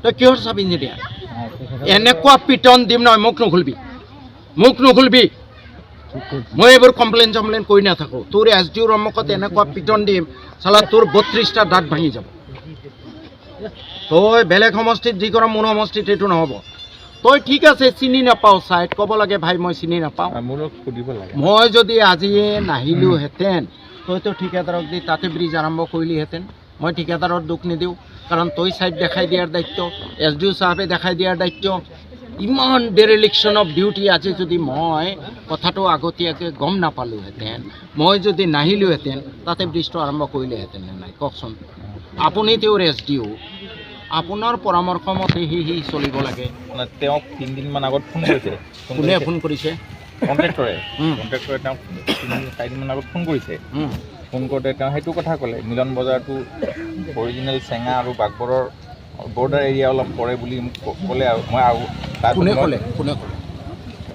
তই কিহৰ চাব ইঞ্জিনিয়াৰ এনেকুৱা পিটন দিম নহয় মোক নুখুলবি মই এইবোৰ কমপ্লেইন কৰি নাথাকোঁ তোৰ SDOৰ সন্মুখত এনেকুৱা পিটন দিম চালা তোৰ 32টা দাঁত ভাঙি যাব তই বেলেগ সমষ্টিত যি কৰা মোৰ সমষ্টিত এইটো নহ'ব তই ঠিক আছে চিনি নাপাওঁ ছাইড ক'ব লাগে ভাই মই চিনি নাপাওঁ মই যদি আজিয়ে নাহিলোহেঁতেন তইতো ঠিকাদাৰক দি তাতে ব্ৰিজ আৰম্ভ কৰিলিহেঁতেন মই ঠিকাদাৰৰ দুখ নিদিওঁ কাৰণ তই ছাইড দেখাই দিয়াৰ দায়িত্ব SDO চাহাবে দেখাই দিয়াৰ দায়িত্ব ইমান ডেৰিলিকশ্যন অফ ডিউটি আজি যদি মই কথাটো আগতীয়াকৈ গম নাপালোহেঁতেন মই যদি নাহিলোহেঁতেন তাতে ব্ৰিজটো আৰম্ভ কৰিলেহেঁতেন নে নাই কওকচোন আপুনি তেওঁৰ SDO আপোনাৰ পৰামৰ্শ মতে সি চলিব লাগে তেওঁক 3 দিনমান আগত ফোন কৰিছে কোনে ফোন কৰিছে কণ্ট্ৰেক্টৰে তেওঁক 3-4 দিনমান আগত ফোন কৰিছে ফোন কৰোঁতে তেওঁ সেইটো কথা ক'লে মিলন বজাৰটো অৰিজিনেল চেঙা আৰু বাগবৰৰ বৰ্ডাৰ এৰিয়া অলপ পৰে বুলি মোক ক'লে আৰু মই কোনে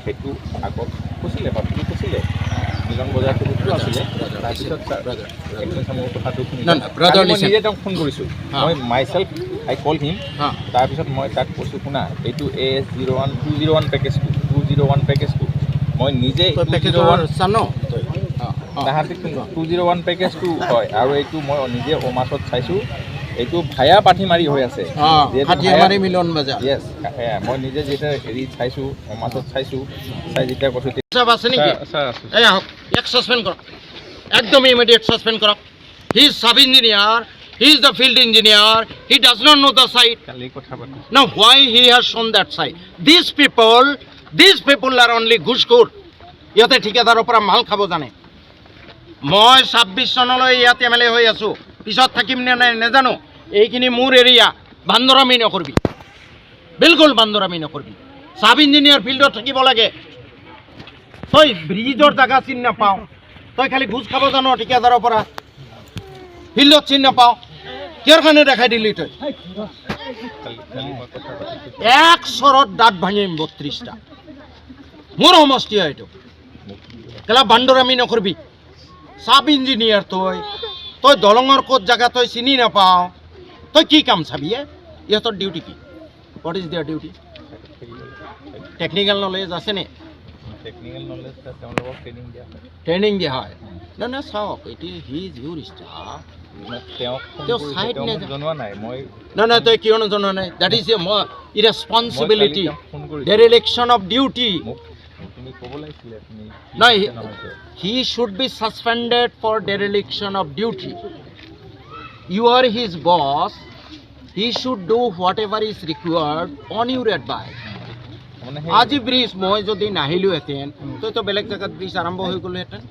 সেইটো আগত কৈছিলে বাপুজি কৈছিলে মিলন বজাৰটো আছিলে তাৰপিছত মোৰ কথাটো শুনি নিজে তেওঁক ফোন কৰিছোঁ মই মাইছেল্ফ আই কল হিম তাৰপিছত মই তাক কৈছোঁ শুনা এইটো AS 201 পেকেজটো মই নিজে তাহাঁতি 201 পেকেজটো হয় আৰু এইটো মই নিজে অমাছত চাইছোঁ এইটো ভায়া পাঠিমাৰি হৈ আছে মিলন বজাৰ য়েছ মই নিজে যেতিয়া হেৰি চাইছোঁ অমাছত চাই যেতিয়া কৈছোঁ আছে নেকি এই আহক এক ছাছপেণ্ড কৰক একদম ইমিডিয়েট ছাছপেণ্ড কৰক he is sub engineer he is the field engineer he does not know the site কালি কথা পাতিছোঁ Now why he has shown that side? These people are only ঘুষখোৰ ইহঁতে ঠিকাদাৰৰ পৰা মাল খাব জানে মই 26 চনলৈ ইয়াত MLA হৈ আছোঁ পিছত থাকিম নে নাই নাজানো এইখিনি মোৰ এৰিয়া বান্দৰামি নকৰিবি বিলকুল বান্দৰামি নকৰিবি সাব ইঞ্জিনিয়াৰ ফিল্ডত থাকিব লাগে তই ব্ৰিজৰ জাগা চিনি নাপাওঁ তই খালি ঘুষ খাব জানো ঠিকাদাৰৰ পৰা ফিল্ডত চিনি নাপাওঁ কিহৰ কাৰণে দেখাই দিলি তই এক চৰত দাঁত ভাঙিম 32টা মোৰ সমষ্টি হয় এইটো কেলা বান্দৰামি নকৰিবি সাব ইঞ্জিনিয়াৰ তই দলঙৰ ক'ত জাগা তই চিনি নাপাওঁ তই কি কাম চাবি ইহঁতৰ ডিউটি কি what is their duty technical knowledge আছেনে ট্ৰেইনিং দিয়া হয় না চাওক এইটো হি ইজ ইউৰ ষ্টাফ নাই তই কিয় নজনোৱা নাই that is irresponsibility dereliction of duty নাই he should be suspended for dereliction of duty you are his boss he should do whatever is required on your advice আজি bridge মই যদি নাহিলোহেঁতেন তইতো বেলেগ জেগাত ব্ৰিজ আৰম্ভ হৈ গ'লোহেঁতেন